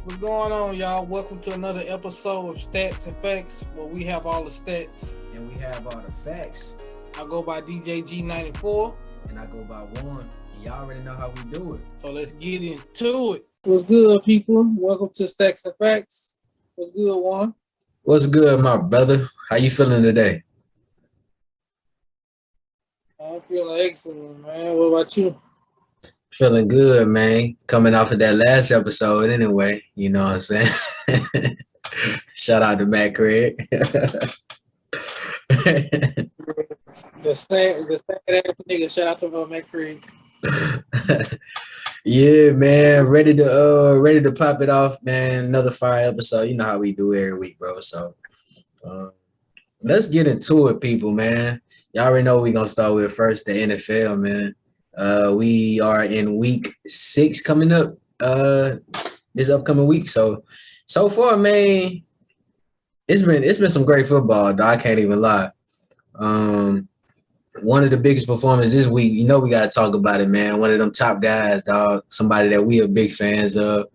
What's going on, y'all? Welcome to another episode of Stats and Facts, where we have all the stats. And we have all the facts. I go by DJG94. And I go by One. And y'all already know how we do it. So let's get into it. What's good, people? Welcome to Stats and Facts. What's good, One? What's good, my brother? How you feeling today? I'm feeling excellent, man. What about you? Feeling good, man. Coming off of that last episode anyway. You know what I'm saying? Shout out to Matt Craig. The sad ass nigga. Shout out to Matt Craig. Yeah, man. Ready to pop it off, man. Another fire episode. You know how we do every week, bro. So let's get into it, people, man. Y'all already know we're gonna start with first the NFL, man. We are in week 6 coming up this upcoming week. So far, man, it's been some great football, dog. I can't even lie. One of the biggest performers this week, you know we gotta talk about it, man. One of them top guys, dog. Somebody that we are big fans of.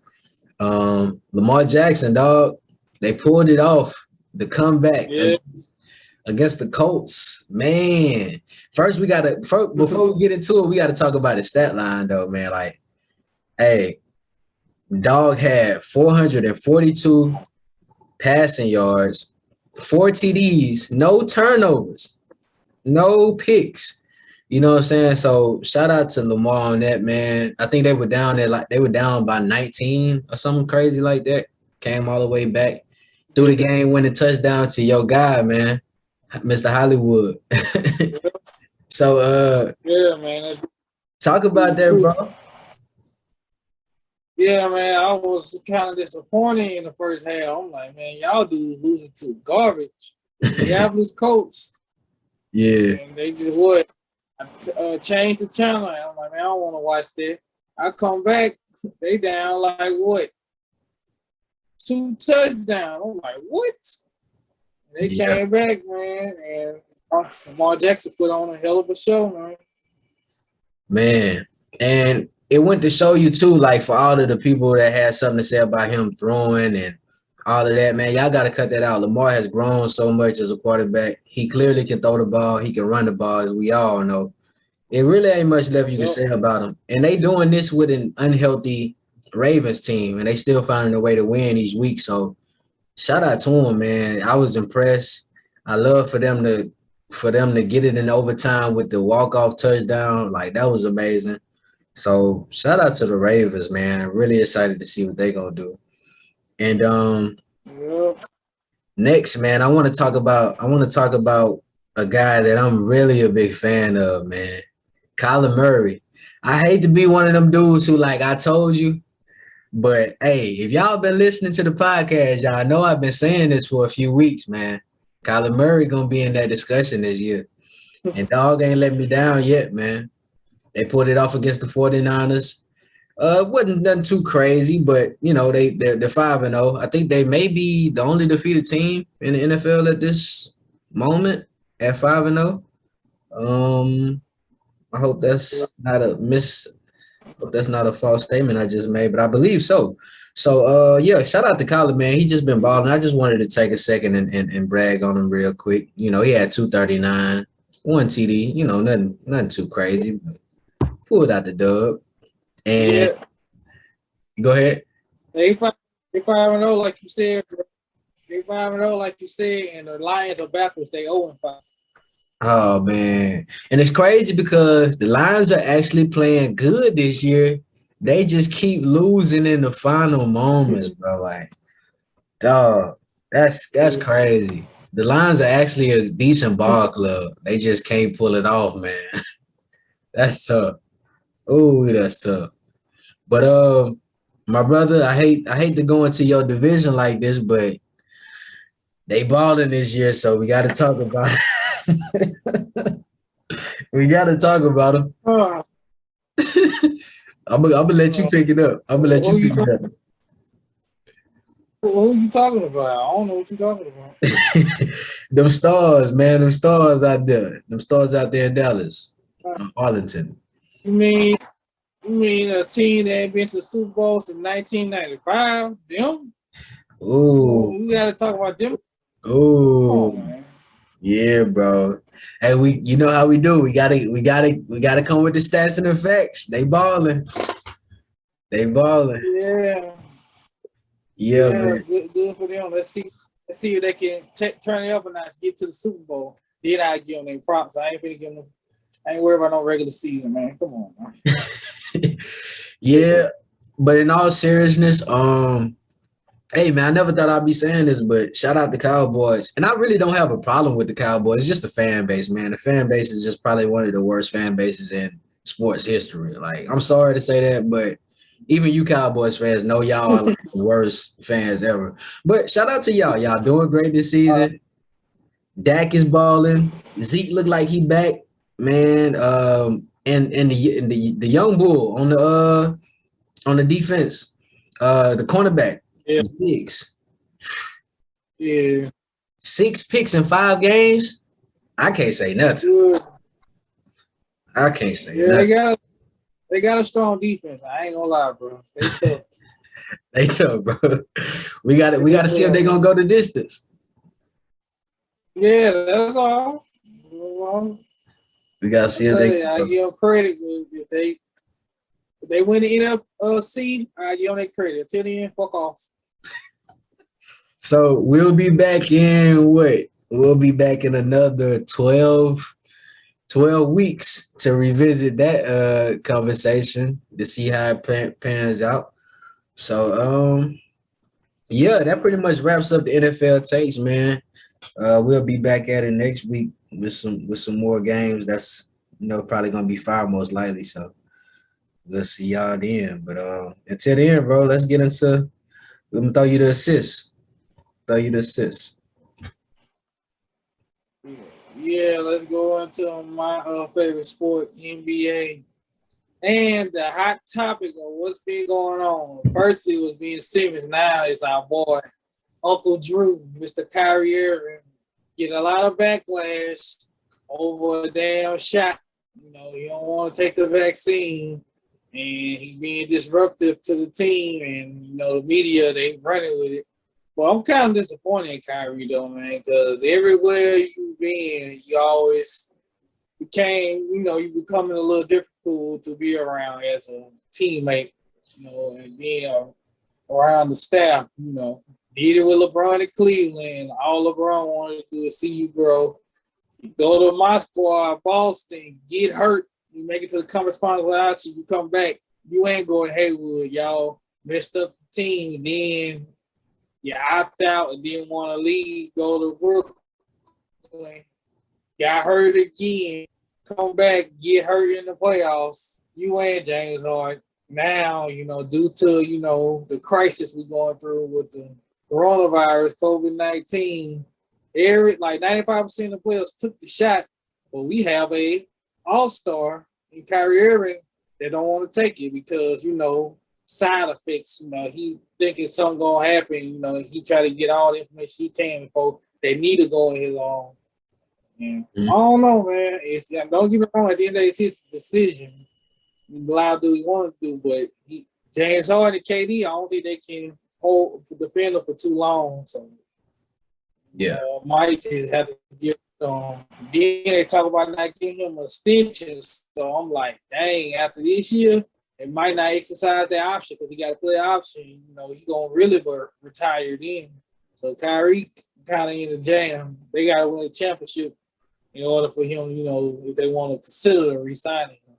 Lamar Jackson, dog. They pulled it off. The comeback against the Colts, man. First, before we get into it, we gotta talk about the stat line, though, man. Like, hey, dog had 442 passing yards, 4 TDs, no turnovers, no picks. You know what I'm saying? So shout out to Lamar on that, man. I think they were down by 19 or something crazy like that. Came all the way back through the game, winning touchdown to your guy, man, Mr. Hollywood. So yeah, man. Talk about that, bro. Yeah, man. I was kind of disappointed in the first half. I'm like, man, y'all dudes losing to garbage. Diablos Colts. Yeah. And they just changed the channel. And I'm like, man, I don't want to watch that. I come back, they down like what? 2 touchdowns. I'm like, what? They came back, man, and Lamar Jackson put on a hell of a show, man. Man, and it went to show you too, like for all of the people that had something to say about him throwing and all of that, man, y'all got to cut that out. Lamar has grown so much as a quarterback. He clearly can throw the ball. He can run the ball, as we all know. It really ain't much left you can say about him. And they doing this with an unhealthy Ravens team, and they still finding a way to win each week. So shout out to him, man. I was impressed. I love for them to get it in overtime with the walk-off touchdown. Like, that was amazing. So shout out to the Ravens, man. I'm really excited to see what they're gonna do. And next, man, I want to talk about a guy that I'm really a big fan of, man. Kyler Murray. I hate to be one of them dudes who, like, I told you, but hey, if y'all been listening to the podcast, y'all know I've been saying this for a few weeks, man. Kyler Murray gonna be in that discussion this year. And dog ain't let me down yet, man. They pulled it off against the 49ers. Wasn't nothing too crazy, but you know, they're 5-0. I think they may be the only defeated team in the NFL at this moment at 5-0. I hope that's not a false statement I just made, but I believe so. So yeah, shout out to Kyler, man. He just been balling. I just wanted to take a second and brag on him real quick. You know, he had 239, 1 TD, you know, nothing too crazy, but pulled out the dub. And go ahead. They 5-0, like you said. They 5-0, like you said, and the Lions are backwards. They 0-5. Oh man, and it's crazy because the Lions are actually playing good this year. They just keep losing in the final moments, bro. Like, dog, that's crazy. The Lions are actually a decent ball club. They just can't pull it off, man. That's tough. Oh, that's tough. But my brother, I hate to go into your division like this, but they balling this year, so we got to talk about it. We got to talk about them. I'm gonna let you pick it up. Who you talking about? I don't know what you're talking about. Them stars, man. Them stars out there. Them stars out there in Dallas, Arlington. You mean You mean a team that ain't been to the Super Bowl since 1995? Them? Ooh, We gotta talk about them. ooh, Oh man. yeah, bro. Hey, you know how we do. We gotta come with the stats and the facts. They balling. They balling. Yeah. Yeah, Yeah, man. good for them. Let's see if they can turn it up a notch, get to the Super Bowl. Then I give them their props. I ain't finna give them. I ain't worried about no regular season, man. Come on, man. Yeah, but in all seriousness, hey man, I never thought I'd be saying this, but shout out the Cowboys. And I really don't have a problem with the Cowboys. It's just the fan base, man. The fan base is just probably one of the worst fan bases in sports history. Like, I'm sorry to say that, but even you Cowboys fans know y'all are like the worst fans ever. But shout out to y'all. Y'all doing great this season. Dak is balling. Zeke look like he back, man. And the young bull on the defense, the cornerback, Yeah, Diggs. yeah, 6 picks in 5 games. I can't say nothing. good. I can't say Yeah, nothing. they got a strong defense. I ain't gonna lie, bro. They tough. They tough, bro. We gotta see if they're gonna go the distance. Yeah, that's all. Well, We gotta I see if tell they you, I give them credit if they win the NFC. I give them their credit. Until then, fuck off. so we'll be back in what? We'll be back in another 12 weeks to revisit that conversation to see how it pans out. So yeah, that pretty much wraps up the NFL takes, man. We'll be back at it next week with some more games. That's probably gonna be fire most likely. So we'll see y'all then. But until then, bro, let's get into. I'm gonna throw you the assist. Throw you the assist. Yeah, let's go into my favorite sport, NBA. And the hot topic of what's been going on. First, it was Ben Simmons. Now it's our boy, Uncle Drew, Mr. Kyrie Irving. Get a lot of backlash over a damn shot. He don't want to take the vaccine. And he being disruptive to the team. And, the media, they running with it. Well, I'm kind of disappointed in Kyrie, though, man, because everywhere you've been, you always you becoming a little difficult to be around as a teammate, and being around the staff, Did it with LeBron in Cleveland. All LeBron wanted to do is see you grow. You go to my squad, Boston, get hurt, you make it to the conference finals without you come back. You ain't going Haywood. Y'all messed up the team. Then you opt out and didn't want to leave, go to Brooklyn. Got hurt again. Come back, get hurt in the playoffs. You ain't James Harden. Now, due to, the crisis we're going through with the coronavirus, COVID-19, 95% of the players took the shot, but we have a all-star in Kyrie Irving that don't want to take it because, side effects, he thinking something going to happen, he try to get all the information he can before they need to go in his own. Yeah. I don't know, man. Don't get me wrong. At the end of the day, it's his decision. He's allowed to do what he wants to do, but James Harden and KD, I don't think they can defend him for too long. So, Yeah. might just have to give. Then they talk about not giving him extensions. So I'm like, dang. After this year, they might not exercise that option because he got to play option. He gonna really retire then. So Kyrie kind of in the jam. They got to win a championship in order for him, if they want to consider re-signing him.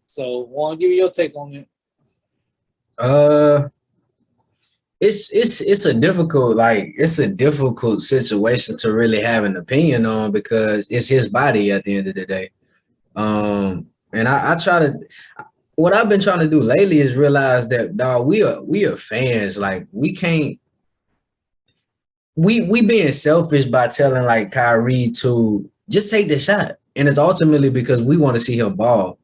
So, want to give you your take on it? It's a difficult situation to really have an opinion on because it's his body at the end of the day. And I try to. What I've been trying to do lately is realize that, dog, we are fans. Like, we can't. We being selfish by telling like Kyrie to just take the shot, and it's ultimately because we want to see him ball.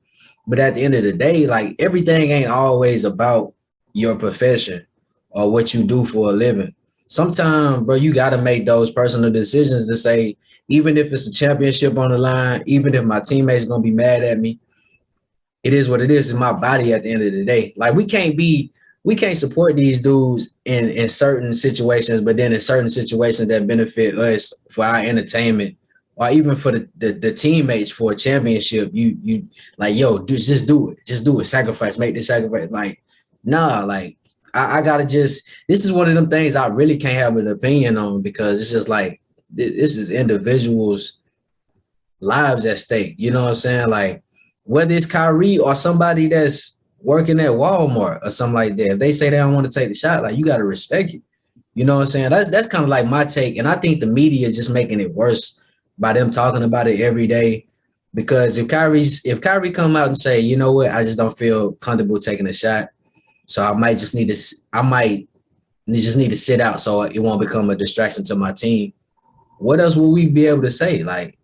But at the end of the day, like, everything ain't always about your profession or what you do for a living. Sometimes, bro, you got to make those personal decisions to say, even if it's a championship on the line, even if my teammates gonna be mad at me, it is what it is. It's my body at the end of the day. Like we can't support these dudes in certain situations, but then in certain situations that benefit us for our entertainment or even for the teammates for a championship, you like, yo, just do it. Just do it. Sacrifice, make the sacrifice. Like, nah, like I gotta just this is one of them things I really can't have an opinion on because it's just like this is individuals' lives at stake. You know what I'm saying? Like whether it's Kyrie or somebody that's working at Walmart or something like that, if they say they don't want to take the shot, like you got to respect it. You know what I'm saying? That's kind of like my take, and I think the media is just making it worse by them talking about it every day. Because if Kyrie come out and say, you know what, I just don't feel comfortable taking a shot, so I might just need to sit out so it won't become a distraction to my team. What else will we be able to say? Like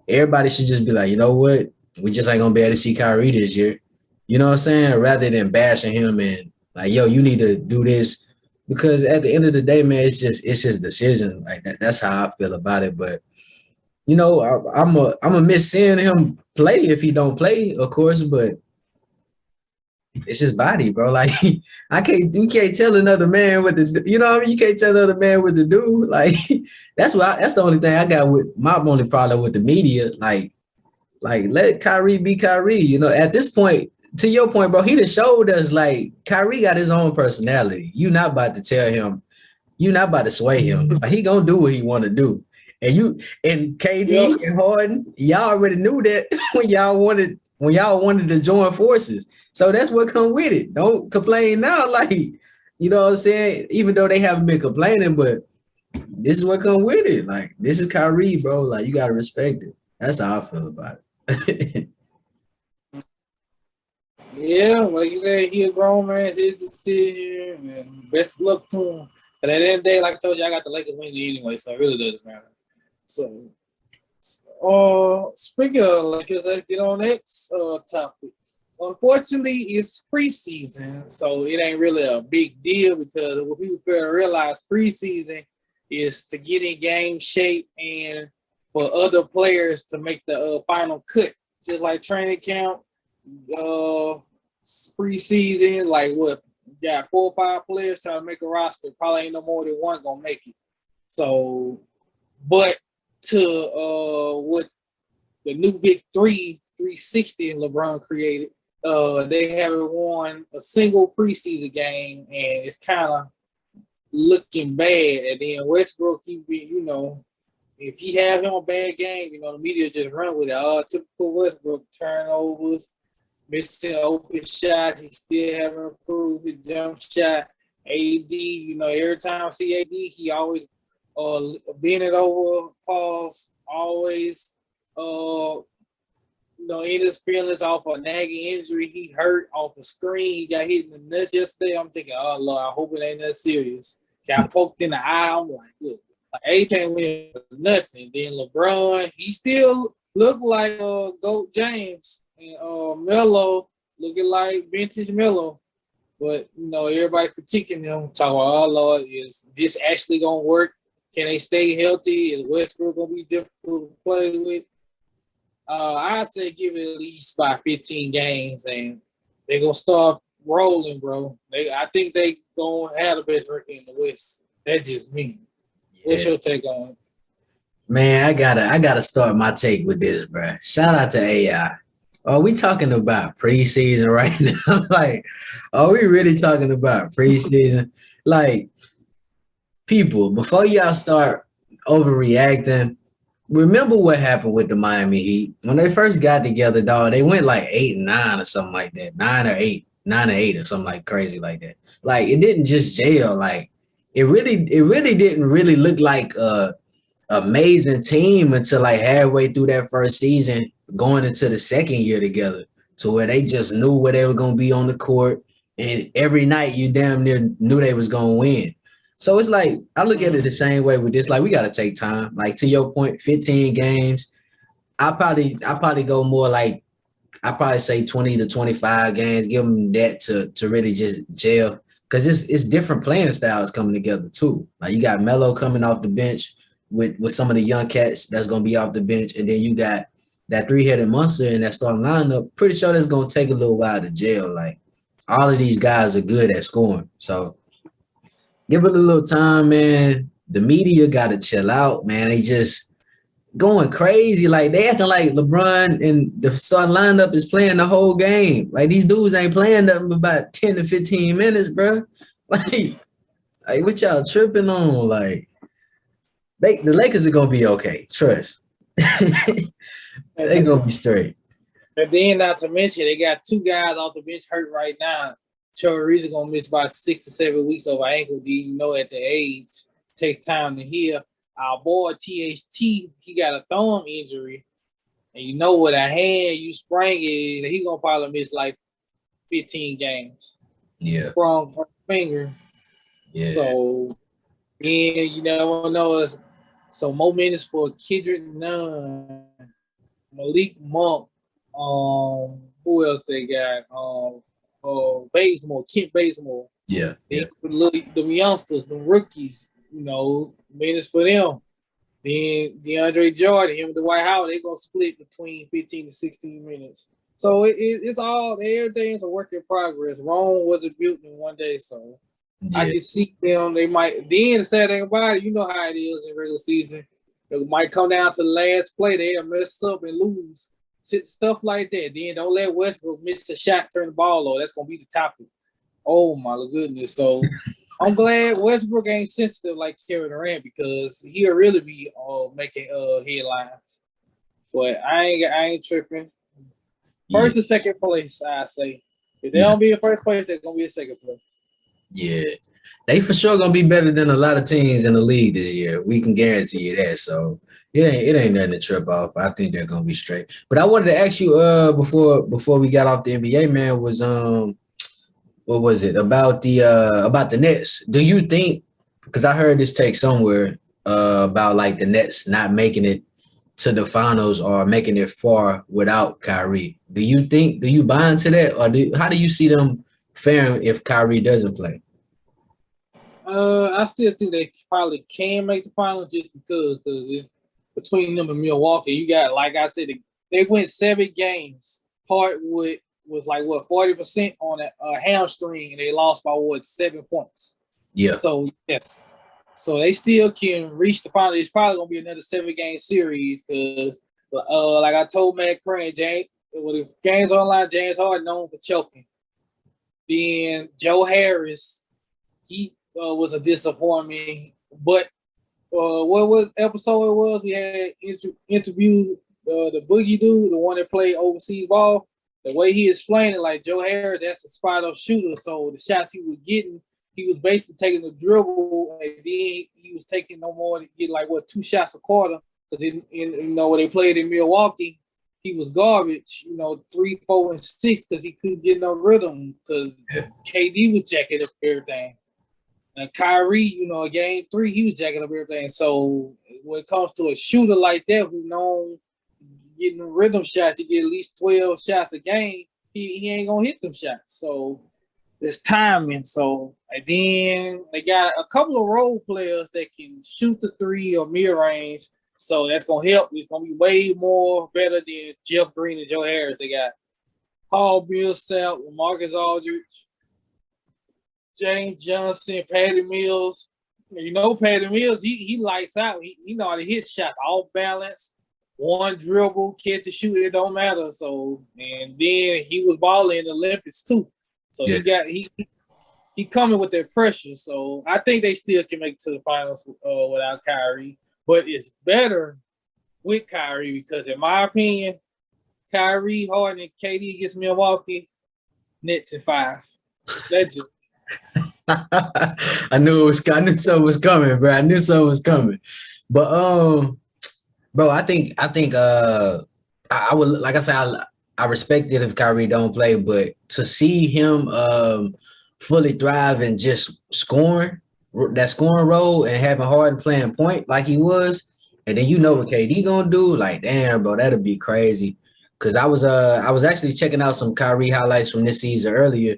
everybody should just be like, you know what, we just ain't gonna be able to see Kyrie this year. You know what I'm saying? Rather than bashing him and like, yo, you need to do this. Because at the end of the day, man, it's his decision. Like that's how I feel about it. But you know, I'm a miss seeing him play if he don't play, of course. But it's his body, bro. Like you can't tell another man what to do. You know what I mean? You can't tell another man what to do. Like that's the only thing I got with my only problem with the media. Like let Kyrie be Kyrie. You know, at this point, to your point, bro, he done showed us like Kyrie got his own personality. You not about to tell him, you not about to sway him. Like, he gonna do what he want to do. And KD and Harden, y'all already knew that when y'all wanted to join forces. So that's what come with it. Don't complain now, like you know what I'm saying. Even though they haven't been complaining, but this is what come with it. Like this is Kyrie, bro. Like you gotta respect it. That's how I feel about it. Yeah, like you said, he a grown man. It's his decision, and best of luck to him. But at the end of the day, like I told you, I got the Lakers winning anyway, so it really doesn't matter. So, speaking of Lakers, let's get on next topic. Unfortunately, it's preseason, so it ain't really a big deal because what people fail to realize, preseason is to get in game shape and for other players to make the final cut, just like training camp. Preseason, like what, got 4 or 5 players trying to make a roster. Probably ain't no more than one gonna make it. So, but to what the new big 360 LeBron created, they haven't won a single preseason game, and it's kind of looking bad. And then Westbrook, you know, if he have him a bad game, you know, the media just run with it. Typical Westbrook, turnovers, missing open shots. He still haven't improved his jump shot. AD, you know, every time I see AD, he always bend it over, pause, always, you know, in his feelings off a nagging injury. He hurt off a screen. He got hit in the nuts yesterday. I'm thinking, oh, Lord, I hope it ain't that serious. Got poked in the eye. I'm like, look, like, A can't win nuts. And then LeBron, he still looked like GOAT James. And Melo looking like vintage Melo. But, you know, everybody critiquing him, talking about, oh, Lord, is this actually going to work? Can they stay healthy? Is Westbrook going to be difficult to play with? I'd say give it at least by 15 games, and they're going to start rolling, bro. I think they going to have the best record in the West. That's just me. Yeah. What's your take on it? Man, I gotta start my take with this, bro. Shout out to AI. Are we talking about preseason right now? Like, are we really talking about preseason? Like, people, before y'all start overreacting, remember what happened with the Miami Heat. When they first got together, dog, they went like 8-9 or something like that. 9 or 8 or something like crazy like that. Like, it didn't just gel. Like, it really didn't really look like a amazing team until like halfway through that first season, going into the second year together, to where they just knew where they were going to be on the court, and every night you damn near knew they was going to win. So it's like, I look at it the same way with this. Like, we got to take time. Like, to your point, 15 games. I probably go more like, I probably say 20 to 25 games. Give them that to really just gel, because it's different playing styles coming together too. Like, you got Melo coming off the bench with some of the young cats that's gonna be off the bench, and then you got that three-headed monster in that starting lineup, pretty sure that's gonna take a little while to gel. Like all of these guys are good at scoring. So give it a little time, man. The media gotta chill out, man. They just going crazy. Like they acting like LeBron and the starting lineup is playing the whole game. Like these dudes ain't playing nothing but about 10 to 15 minutes, bro. Like what y'all tripping on? Like the Lakers are gonna be okay. Trust. They gonna be straight. And then not to mention they got two guys off the bench hurt right now. Trevor Reeves is gonna miss about 6 to 7 weeks over ankle. Do you know at the age takes time to heal? Our boy THT, he got a thumb injury. And you know with a hand you sprain it, he gonna probably miss like 15 games. Yeah. Sprung finger. Yeah. So then you never know. So more minutes for Kendrick Nunn, Malik Monk. Who else they got? Bazemore, Kent Bazemore. Yeah. The youngsters, the rookies, you know, minutes for them. Then DeAndre Jordan, him and Dwight Howard, they're gonna split between 15 to 16 minutes. So it's all everything's a work in progress. Rome wasn't built in one day, so I can see them. They might. Then the sad thing about it, you know how it is in regular season. It might come down to the last play. They'll mess up and lose. Stuff like that. Then don't let Westbrook miss a shot, turn the ball over. That's gonna be the topic. Oh my goodness! So I'm glad Westbrook ain't sensitive like Kevin Durant because he'll really be making headlines. But I ain't tripping. First and second place, I say. If they don't be in first place, they're gonna be in second place. Yeah, they for sure gonna be better than a lot of teams in the league this year. We can guarantee you that. So it ain't nothing to trip off. I think they're gonna be straight. But I wanted to ask you before we got off the NBA, man, was what was it about the Nets? Do you think, because I heard this take somewhere about like the Nets not making it to the finals or making it far without Kyrie? Do you buy into that, or how do you see them faring if Kyrie doesn't play? I still think they probably can make the finals just because it's between them and Milwaukee. You got, like I said, they went 7 games. Hardwood was like 40% on a hamstring, and they lost by 7 points. Yeah. So yes, so they still can reach the final. It's probably gonna be another 7-game series because, like I told Matt Crane, James, when the games online, James Harden known for choking. Then Joe Harris, he was a disappointment. But what was episode it was? We had interviewed the Boogie dude, the one that played overseas ball. The way he explained it, like Joe Harris, that's a spot-up shooter. So the shots he was getting, he was basically taking the dribble, and then he was taking no more to get like 2 shots a quarter. Because when they played in Milwaukee, he was garbage, 3, 4, and 6 because he couldn't get no rhythm because KD was jacking up everything. And Kyrie, game 3, he was jacking up everything. So when it comes to a shooter like that who known getting rhythm shots, he get at least 12 shots a game, he ain't gonna hit them shots. So it's timing. So and then they got a couple of role players that can shoot the 3 or mid-range. So that's gonna help. It's gonna be way more better than Jeff Green and Joe Harris. They got Paul Millsap, Marcus Aldridge, James Johnson, Patty Mills. Patty Mills, he lights out. He know how to hit shots, off balance, one dribble, catch and shoot. It don't matter. So and then he was balling in the Olympics too. So he coming with that pressure. So I think they still can make it to the finals without Kyrie. But it's better with Kyrie because, in my opinion, Kyrie, Harden, and KD against Milwaukee, Nets in 5. That's it. I knew something was coming, bro. I knew something was coming. But bro, I think I would, like I said, I respect it if Kyrie don't play, but to see him fully thrive and just scoring that scoring role and having Harden playing point like he was, and then what KD gonna do, like damn, bro, that'd be crazy. Cause I was actually checking out some Kyrie highlights from this season earlier,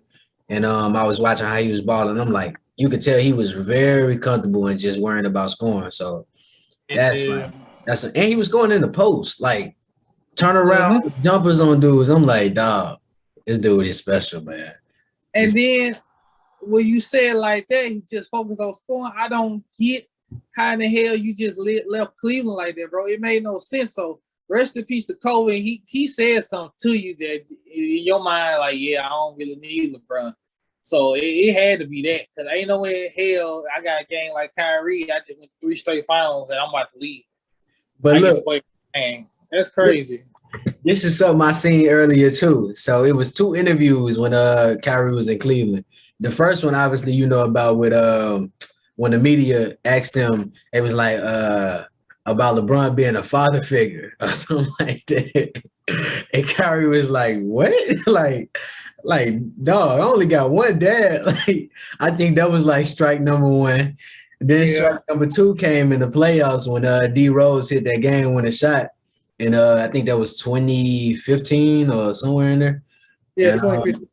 and I was watching how he was balling. I'm like, you could tell he was very comfortable and just worrying about scoring. So and he was going in the post. Like turn around, jumpers on dudes. I'm like, dog, this dude is special, man. And then when you say it like that, he just focused on scoring. I don't get how in the hell you just left Cleveland like that, bro. It made no sense. So rest in peace to Kobe. He said something to you that in your mind, like, yeah, I don't really need LeBron. So it had to be that, because ain't no way in hell I got a game like Kyrie. I just went 3 straight finals and I'm about to leave. But look, man, that's crazy. This is something I seen earlier too. So it was 2 interviews when Kyrie was in Cleveland. The first one, obviously, you know about with when the media asked him, it was like about LeBron being a father figure or something like that. And Kyrie was like, "What?" like, dog, I only got one dad. Like, I think that was like strike number 1. Then strike number 2 came in the playoffs when D Rose hit that game winning shot. And I think that was 2015 or somewhere in there. Yeah, and, 2015.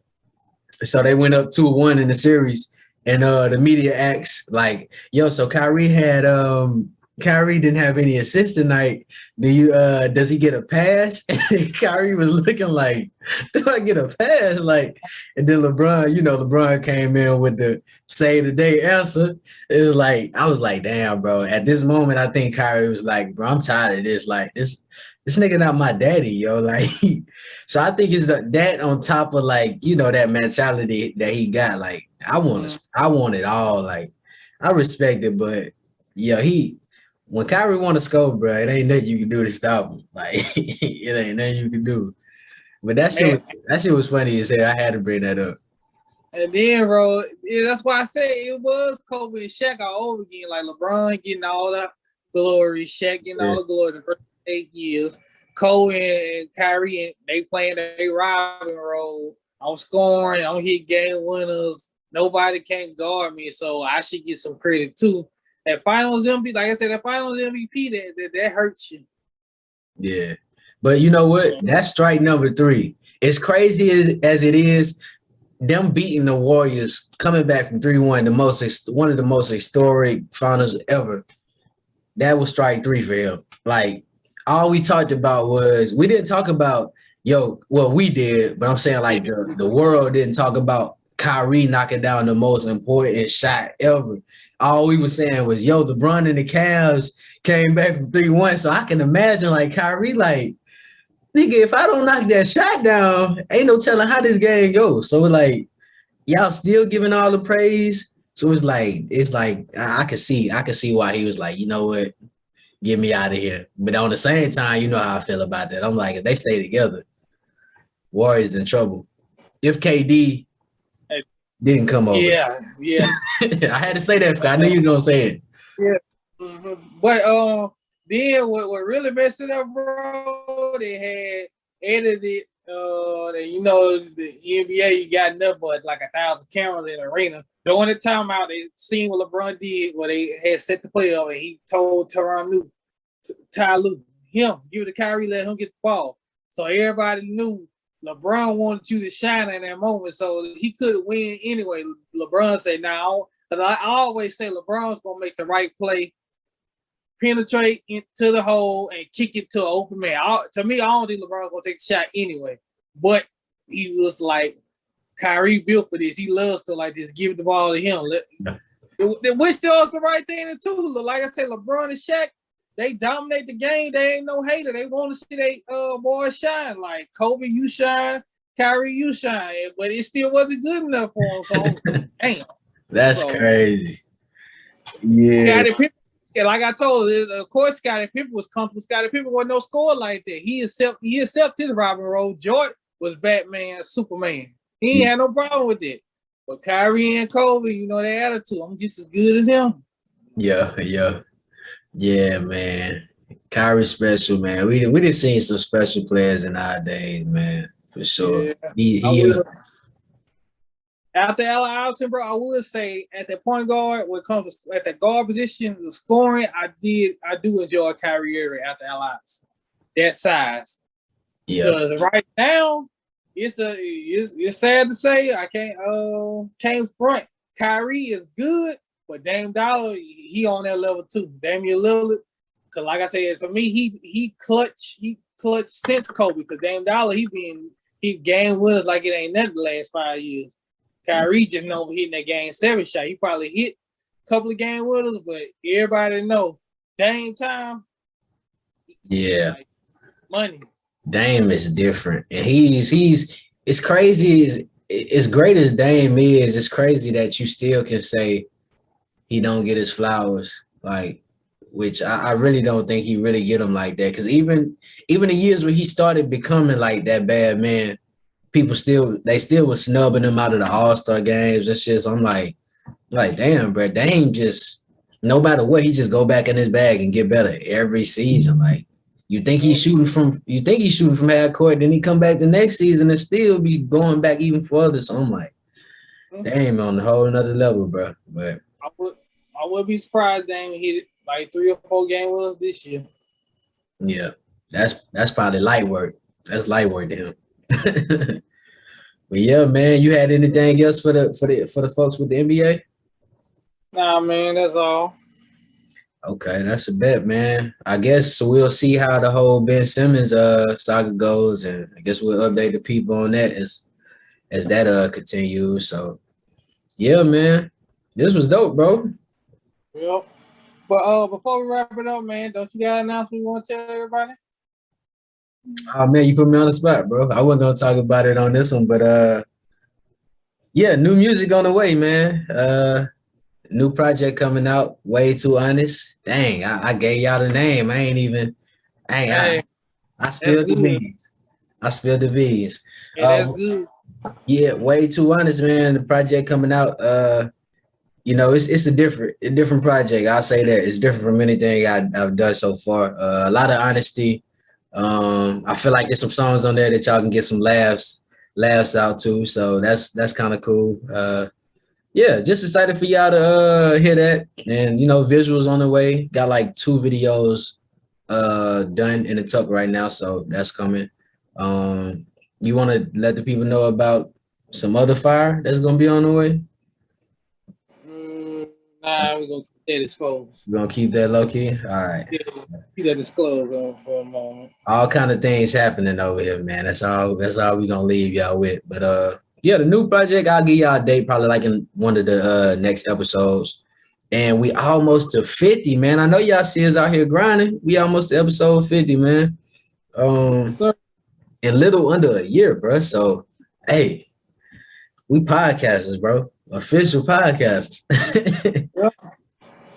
So they went up 2-1 in the series. And the media asked, like, yo, so Kyrie didn't have any assists tonight. Does he get a pass? And Kyrie was looking like, do I get a pass? Like, and then LeBron came in with the save the day answer. It was like, I was like, damn, bro. At this moment, I think Kyrie was like, bro, I'm tired of this. Like, this nigga not my daddy, yo. Like, so I think it's that on top of, like, that mentality that he got. Like, I want it all. Like, I respect it, but yeah, when Kyrie want to score, bro, it ain't nothing you can do to stop him. Like, it ain't nothing you can do. But that shit was funny as hell. I had to bring that up. And then, bro, that's why I said it was Kobe and Shaq all over again. Like LeBron getting all the glory, Shaq getting all the glory the first 8 years. Kobe and Kyrie, and they playing their Robin role. I'm scoring, I'm hitting game winners. Nobody can guard me, so I should get some credit too. That Finals MVP, like I said, that Finals MVP, that hurts you. Yeah, but you know what? That's strike number 3. As crazy as it is, them beating the Warriors, coming back from 3-1, one of the most historic finals ever. That was strike 3 for him. Like, all we talked about was, we didn't talk about, we did, but I'm saying, like, the world didn't talk about Kyrie knocking down the most important shot ever. All we were saying was, LeBron and the Cavs came back from 3-1. So I can imagine, like, Kyrie, like, nigga, if I don't knock that shot down, ain't no telling how this game goes. So, like, y'all still giving all the praise. So it's like I could see why he was like, you know what, get me out of here. But on the same time, you know how I feel about that. I'm like, if they stay together, Warriors in trouble. If KD didn't come over. Yeah. I had to say that because I knew you were gonna say it. Yeah. Mm-hmm. But then what really messed it up, bro, they had edited the NBA, you got nothing but like 1,000 cameras in the arena. During the timeout, they seen what LeBron did, where they had set the play up, and he told Ty Lue, give it to Kyrie, let him get the ball. So everybody knew LeBron wanted you to shine in that moment, so he could win anyway. LeBron said, "Now, because I always say LeBron's gonna make the right play, penetrate into the hole, and kick it to an open man." To me, I don't think LeBron's gonna take a shot anyway. But he was like, Kyrie built for this. He loves to like just give the ball to him. Which still is the right thing to do. Like I said, LeBron and Shaq, they dominate the game. They ain't no hater. They want to see they boys shine. Like Kobe, you shine. Kyrie, you shine. But it still wasn't good enough for him. So, damn. That's crazy. Yeah. Scottie Pippen, like I told you, of course, Scottie Pippen was comfortable. Scottie Pippen wasn't no score like that. He accepted his Robin role. Jordan was Batman, Superman. He ain't had no problem with it. But Kyrie and Kobe, their attitude. I'm just as good as him. Yeah, man. Kyrie special, man. We done seen some special players in our days, man, for sure. Yeah. After Allen Iverson, bro, I would say at the point guard, when it comes to at the guard position, the scoring, I do enjoy Kyrie Irving after Allen Iverson. That size. Yeah. Because right now, it's sad to say, I can't front. Kyrie is good, but Dame Dollar, he on that level too. Damian Lillard, because like I said, for me, he clutch. He clutch since Kobe. Because Dame Dollar, he game with us like it ain't nothing the last 5 years. Kyrie just know hitting that game 7 shot. He probably hit a couple of game with us, but everybody know Dame time. Yeah, Like, money. Dame is different, and he's it's crazy. As great as Dame is, it's crazy that you still can say he don't get his flowers. Like, which I really don't think he really get them like that. Because even the years where he started becoming like that bad man, people still was snubbing him out of the All-Star games and shit. So I'm like damn, bro, Dame just no matter what, he just go back in his bag and get better every season. Like you think he's shooting from half court, then he come back the next season and still be going back even further. So I'm like, Dame on a whole nother level, bro. But I would be surprised Dame hit like 3 or 4 games with us this year. yeah, that's probably light work. That's light work to him. But yeah, man, you had anything else for the folks with the NBA? Nah, man, that's all. Okay, that's a bet, man. I guess we'll see how the whole Ben Simmons saga goes, and I guess we'll update the people on that as that continues. So yeah, man, this was dope, bro. Yep. But before we wrap it up, man, don't you got an announcement you want to tell everybody? Oh man, you put me on the spot, bro. I wasn't gonna talk about it on this one, but yeah, new music on the way, man. New project coming out. Way Too Honest. Dang, I gave y'all the name. I spilled the beans. I spilled the beans. Yeah, that's good. Yeah, Way Too Honest, man. The project coming out. It's a different project. I'll say that it's different from anything I've done so far. A lot of honesty. I feel like there's some songs on there that y'all can get some laughs out to. So that's kind of cool. Yeah, just excited for y'all to hear that. And visuals on the way. Got like 2 videos done in the tuck right now, so that's coming. You want to let the people know about some other fire that's gonna be on the way? Nah, we're gonna keep that exposed. We're gonna keep that low key. All right. Yeah, keep that disclosed for a moment. All kind of things happening over here, man. That's all we're gonna leave y'all with. But yeah, the new project, I'll give y'all a date probably like in one of the next episodes. And we almost to 50, man. I know y'all see us out here grinding. We almost to episode 50, man. In little under a year, bro. So hey, we podcasters, bro. Official podcasters. Yep.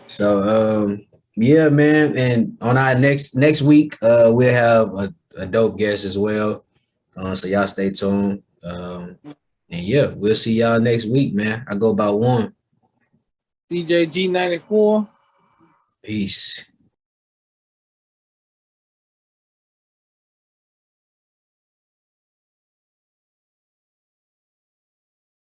So yeah, man. And on our next week, we'll have a dope guest as well. So y'all stay tuned. And yeah, we'll see y'all next week, man. I go about 1. DJ G94. Peace.